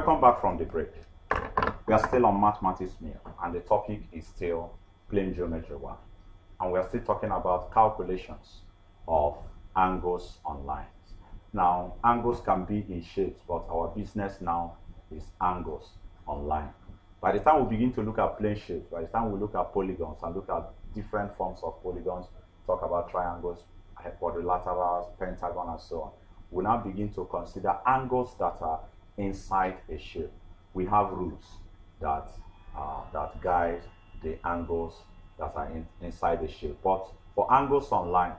Welcome back from the break. We are still on Mathematics Meal, and the topic is still Plane Geometry 1. And we are still talking about calculations of angles on lines. Now, angles can be in shapes, but our business now is angles on line. By the time we begin to look at plane shapes, by the time we look at polygons and look at different forms of polygons, talk about triangles, quadrilaterals, pentagon, and so on, we now begin to consider angles that are inside a shape. We have rules that guide the angles that are inside the shape. But for angles on lines,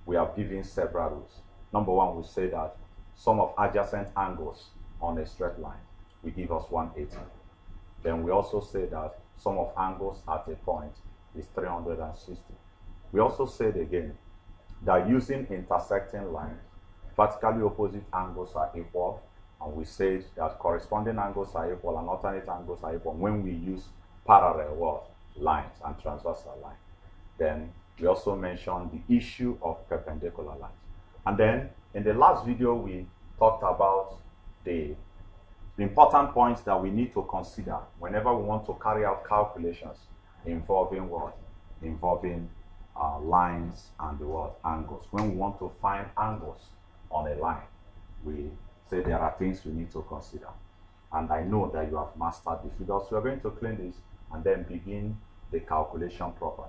we have given several rules. Number one, we say that sum of adjacent angles on a straight line will give us 180. Then we also say that sum of angles at a point is 360. We also said again that using intersecting lines, vertically opposite angles are equal, and we said that corresponding angles are equal and alternate angles are equal when we use parallel lines and transversal lines. Then we also mentioned the issue of perpendicular lines. And then in the last video, we talked about the important points that we need to consider whenever we want to carry out calculations involving what? Involving lines and the what? Angles. When we want to find angles on a line, we say there are things we need to consider. And I know that you have mastered the figures. We are going to clean this and then begin the calculation proper.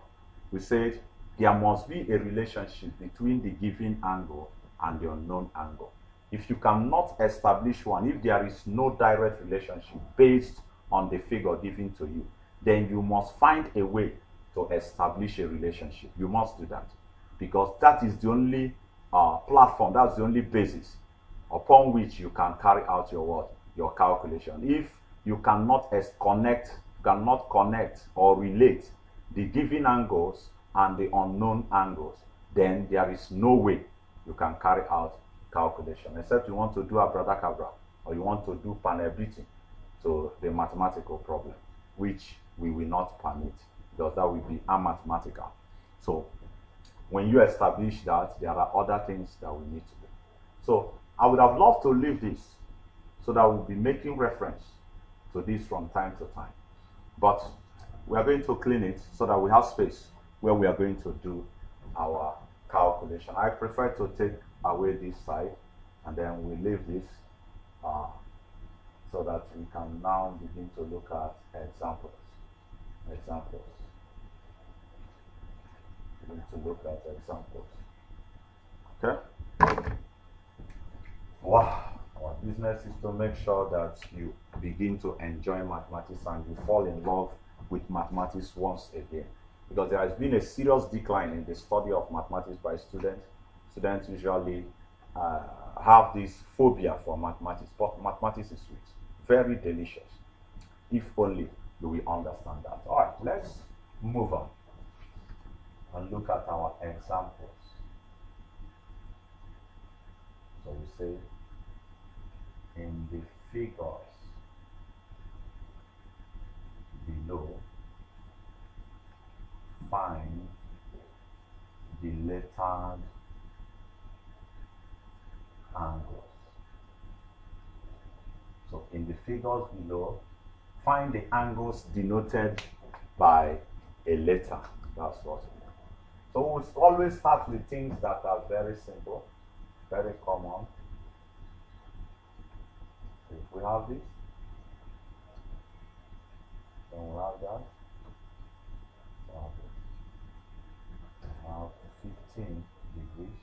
We said there must be a relationship between the given angle and the unknown angle. If you cannot establish one, if there is no direct relationship based on the figure given to you, then you must find a way to establish a relationship. You must do that, because that is the only platform, that's the only basis upon which you can carry out your what? Your calculation. If you cannot connect or relate the given angles and the unknown angles, then there is no way you can carry out calculation, except you want to do abracadabra or you want to do panel beating to the mathematical problem, which we will not permit, because that will be unmathematical. So when you establish that, there are other things that we need to do. So I would have loved to leave this so that we'll be making reference to this from time to time, but we are going to clean it so that we have space where we are going to do our calculation. I prefer to take away this side and then we leave this so that we can now begin to look at examples. We need to look at examples. Okay? Wow. Our business is to make sure that you begin to enjoy mathematics and you fall in love with mathematics once again. Because there has been a serious decline in the study of mathematics by students. Students usually have this phobia for mathematics, but mathematics is sweet, very delicious, if only you will understand that. All right, let's move on and look at our examples. So we say, in the figures below, find the lettered angles. So in the figures below, find the angles denoted by a letter. That's what it is. So we'll always start with things that are very simple, very common. So if we have this, then we'll have that. We have 15 degrees,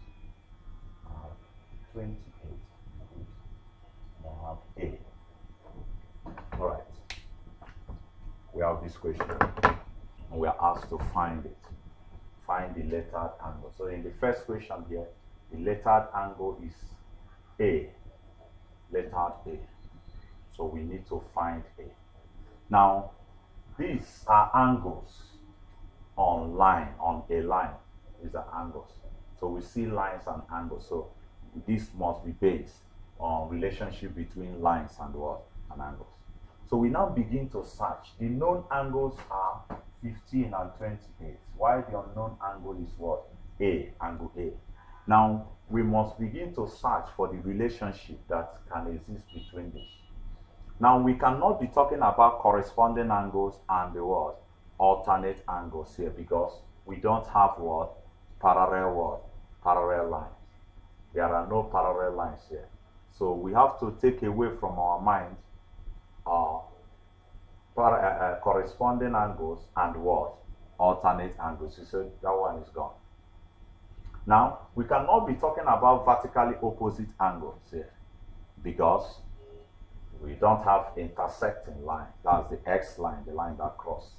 28 degrees, and I have A. All right. We have this question, and we are asked to find it. Find the lettered angle. So in the first question here, the lettered angle is A. Lettered A. So we need to find A. Now, these are angles on a line. These are angles. So we see lines and angles. So this must be based on relationship between lines and what? And angles. So we now begin to search. The known angles are 15 and 28, while the unknown angle is what? A, angle A. Now we must begin to search for the relationship that can exist between this. Now, we cannot be talking about corresponding angles and the what? Alternate angles here, because we don't have what? Parallel lines. There are no parallel lines here. So we have to take away from our mind corresponding angles and what? Alternate angles. So that one is gone. Now, we cannot be talking about vertically opposite angles here, because we don't have intersecting line. That's the X line, the line that cross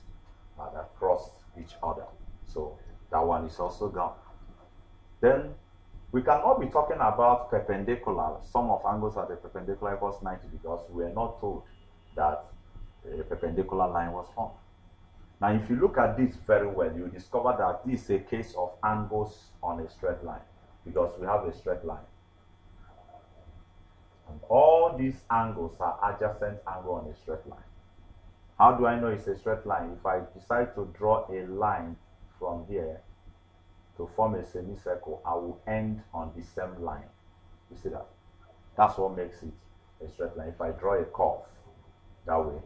each other. So that one is also gone. Then we cannot be talking about perpendicular. Sum of angles at the perpendicular equals 90, because we are not told that a perpendicular line was formed. Now, if you look at this very well, you discover that this is a case of angles on a straight line, because we have a straight line. And all these angles are adjacent angles on a straight line. How do I know it's a straight line? If I decide to draw a line from here to form a semicircle, I will end on the same line. You see that? That's what makes it a straight line. If I draw a curve that way,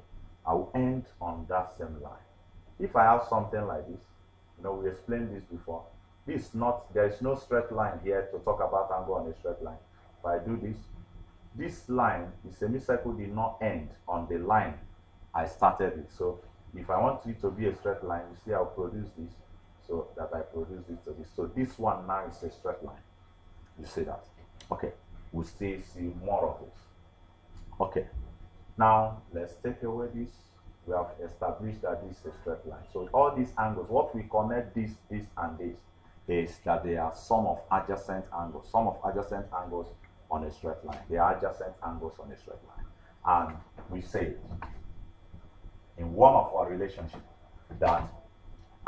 I will end on that same line. If I have something like this, we explained this before. There is no straight line here to talk about angle on a straight line. If I do this line, the semicircle did not end on the line I started with. So if I want it to be a straight line, you see I'll produce this, so that I produce this to this. So this one now is a straight line. You see that? Okay, we'll still see more of this. Okay, now let's take away this. We have established that this is a straight line. So all these angles, what we connect this, and this, is that they are sum of adjacent angles. Sum of adjacent angles on a straight line. They are adjacent angles on a straight line. And we say in one of our relationships that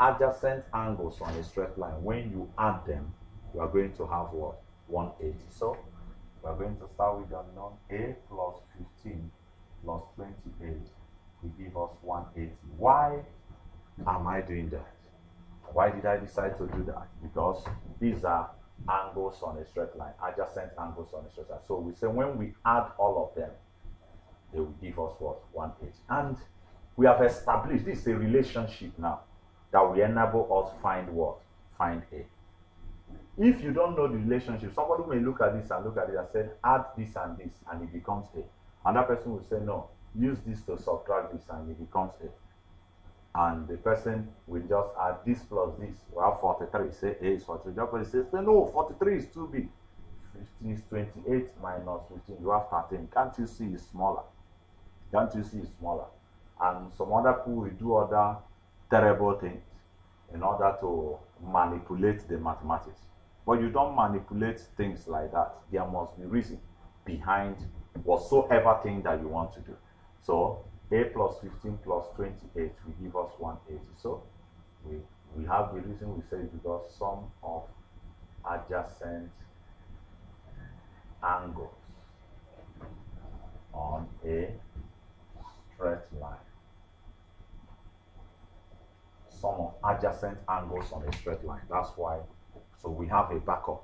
adjacent angles on a straight line, when you add them, you are going to have what? 180. So we are going to start with the unknown. A plus 15 plus 28 will give us 180. Why am I doing that? Why did I decide to do that? Because these are angles on a straight line, adjacent angles on a straight line. So we say when we add all of them, they will give us what? 180. And we have established this is a relationship now that will enable us find what? Find A. If you don't know the relationship, somebody may look at this and say, add this, and it becomes A. And that person will say, no, use this to subtract this, and it becomes A. And the person will just add this plus this. We have 43. Say A is 43. The person says, no, 43 is too big. 15 is 28 minus 15. You have 13. Can't you see it's smaller? Can't you see it's smaller? And some other people will do other terrible things in order to manipulate the mathematics. But you don't manipulate things like that. There must be reason behind whatsoever thing that you want to do. So A plus 15 plus 28 will give us 180. So we have the reason we say it because sum of adjacent angles on a straight line. Sum of adjacent angles on a straight line. That's why. So we have a backup.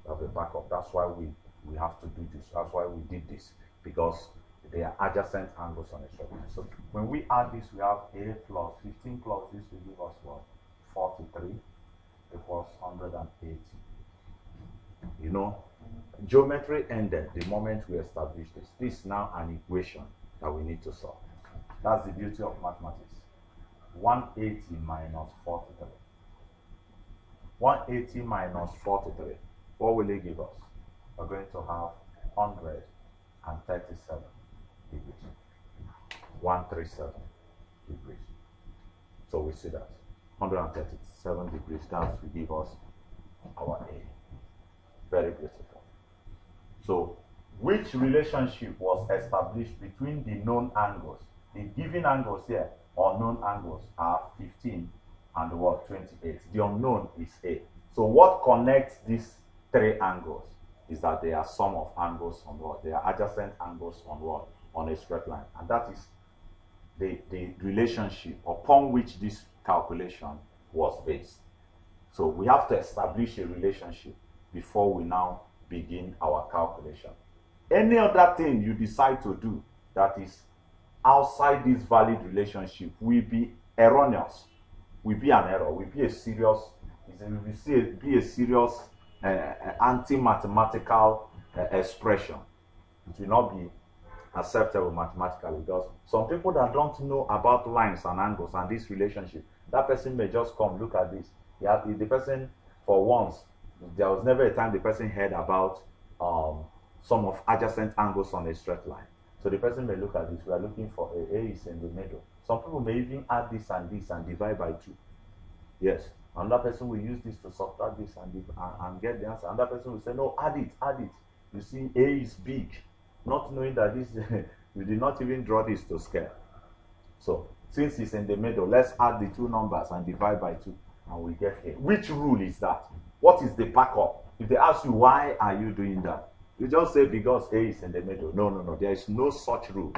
That's why we have to do this. That's why we did this, because they are adjacent angles on a straight line. So when we add this, we have A plus 15 plus this will give us what? 43 equals 180. Geometry ended the moment we established this. This is now an equation that we need to solve. That's the beauty of mathematics. 180 minus 43. 180 minus 43. What will it give us? We're going to have 137 degrees. 137 degrees. So we see that 137 degrees. That will give us our A. Very beautiful. So which relationship was established between the known angles? The given angles here, or known angles, are 15 and what? 28. The unknown is A. So what connects these three angles is that they are sum of angles on what? They are adjacent angles on what? On a straight line. And that is the relationship upon which this calculation was based. So we have to establish a relationship before we now begin our calculation. Any other thing you decide to do that is outside this valid relationship will be erroneous, will be an error, will be a serious, be a serious anti-mathematical expression. It will not be acceptable mathematically, because some people that don't know about lines and angles and this relationship, that person may just come, look at this. The person, for once, there was never a time the person heard about some of adjacent angles on a straight line. So the person may look at this. We are looking for a is in the middle. Some people may even add this and divide by 2. Yes. Another person will use this to subtract this and get the answer. Another person will say, no, add it. You see, A is big, not knowing that this, we did not even draw this to scale. So since it's in the middle, let's add the 2 numbers and divide by 2, and we get A. Which rule is that? What is the backup? If they ask you, why are you doing that? You just say, because A is in the middle. No. There is no such rule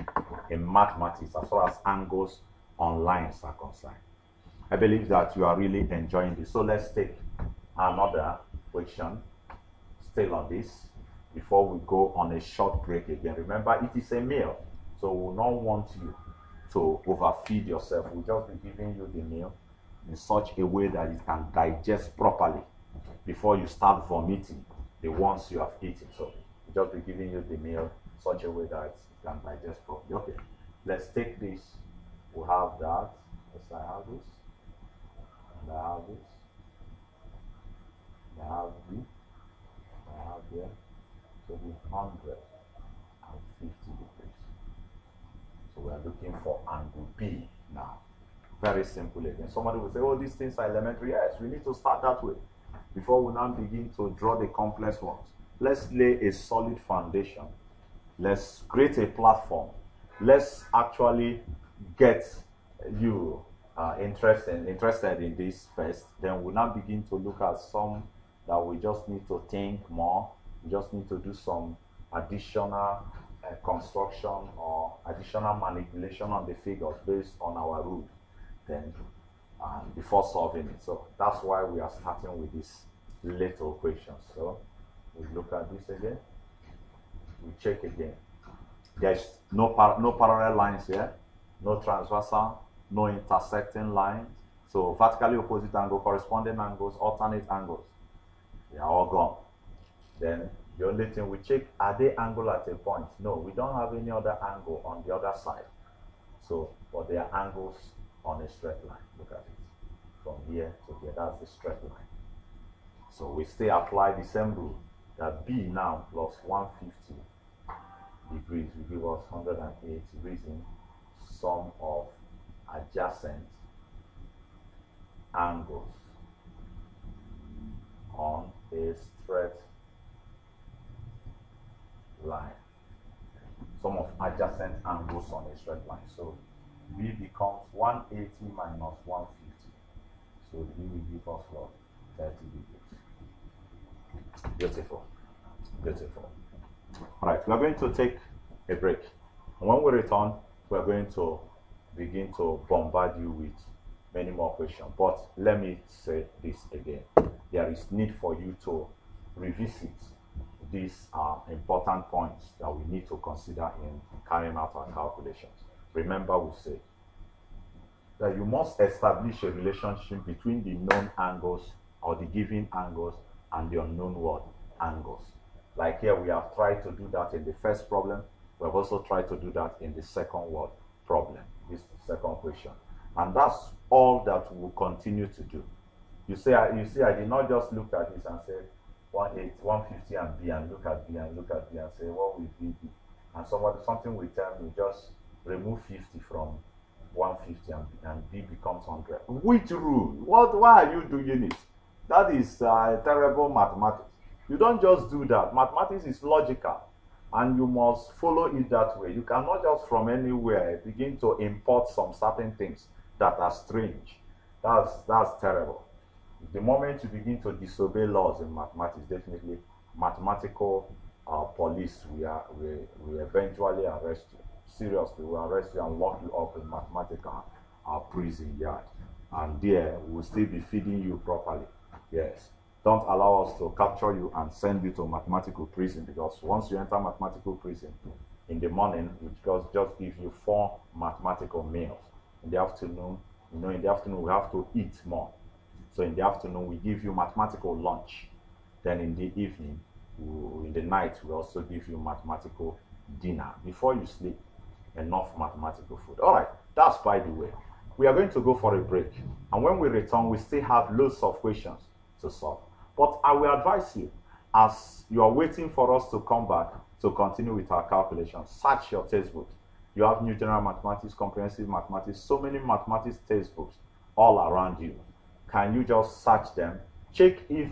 in mathematics as far as angles on lines are concerned. I believe that you are really enjoying this. So let's take another question still on this before we go on a short break again. Remember, it is a meal, so we will not want you to overfeed yourself. We'll just be giving you the meal in such a way that it can digest properly before you start vomiting the ones you have eaten. So we'll just be giving you the meal in such a way that it can digest properly. Okay, let's take this. We'll have that. Yes, I have this. And I have this. And I have this. I have there. So the 150 degrees. So we are looking for angle B now. Very simple again. Somebody will say, oh, these things are elementary. Yes, we need to start that way before we now begin to draw the complex ones. Let's lay a solid foundation. Let's create a platform. Let's actually get you interested in this first. Then we'll now begin to look at some that we just need to think more. We just need to do some additional construction or additional manipulation on the figures based on our rule. Then before solving it. So that's why we are starting with this little questions. So we look at this again. We check again. There's no parallel lines here, no transversal, no intersecting lines. So vertically opposite angle, corresponding angles, alternate angles, they are all gone. Then the only thing we check, are they angle at a point? No, we don't have any other angle on the other side. So, but they are angles on a straight line. Look at it. From here to here, that's the straight line. So we still apply the same rule, that B now plus 150 degrees will give us 180 degrees in sum of adjacent angles on a straight line. Sum of adjacent angles on a straight line. So B becomes 180 minus 150. So B will give us what? 30 degrees. Beautiful. Beautiful. All right, we are going to take a break. And when we return, we are going to begin to bombard you with many more questions. But let me say this again. There is need for you to revisit these important points that we need to consider in carrying out our calculations. Remember, we say that you must establish a relationship between the known angles or the given angles and the unknown what? Angles. Like here, we have tried to do that in the first problem. We have also tried to do that in the second what? Problem. This second question. And that's all that we will continue to do. You see, I did not just look at this and say 150 and B, and look at B and look at B and say what will be B? And something will tell me just remove 50 from 150 and B becomes 100. Which rule? Why are you doing it? That is terrible mathematics. You don't just do that. Mathematics is logical, and you must follow it that way. You cannot just from anywhere begin to import some certain things that are strange. That's terrible. The moment you begin to disobey laws in mathematics, definitely mathematical police will eventually arrest you. Seriously, will arrest you and lock you up in mathematical prison yard, and there we'll still be feeding you properly. Yes. Don't allow us to capture you and send you to mathematical prison, because once you enter mathematical prison, In the morning, we just give you 4 mathematical meals. In the afternoon, in the afternoon we have to eat more. So in the afternoon, we give you mathematical lunch. Then in the evening, in the night, we also give you mathematical dinner. Before you sleep, enough mathematical food. All right, that's by the way. We are going to go for a break. And when we return, we still have loads of questions to solve. But I will advise you, as you are waiting for us to come back to continue with our calculations, search your textbook. You have New General Mathematics, Comprehensive Mathematics, so many mathematics textbooks all around you. Can you just search them? Check if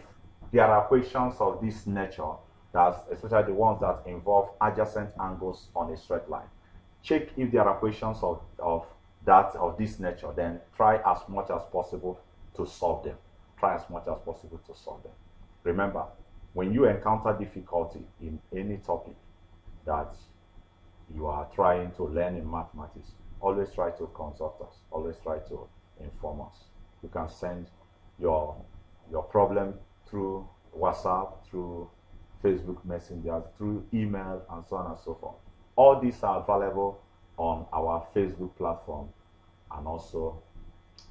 there are questions of this nature, that's especially the ones that involve adjacent angles on a straight line. Check if there are questions of this nature, then try as much as possible to solve them. Try as much as possible to solve them. Remember, when you encounter difficulty in any topic that you are trying to learn in mathematics, always try to consult us. Always try to inform us. You can send your problem through WhatsApp, through Facebook Messenger, through email, and so on and so forth. All these are available on our Facebook platform and also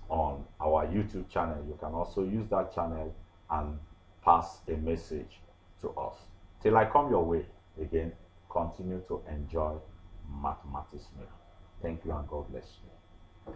on our YouTube channel. You can also use that channel and pass a message to us. Till I come your way again, continue to enjoy mathematics meal. Thank you and God bless you.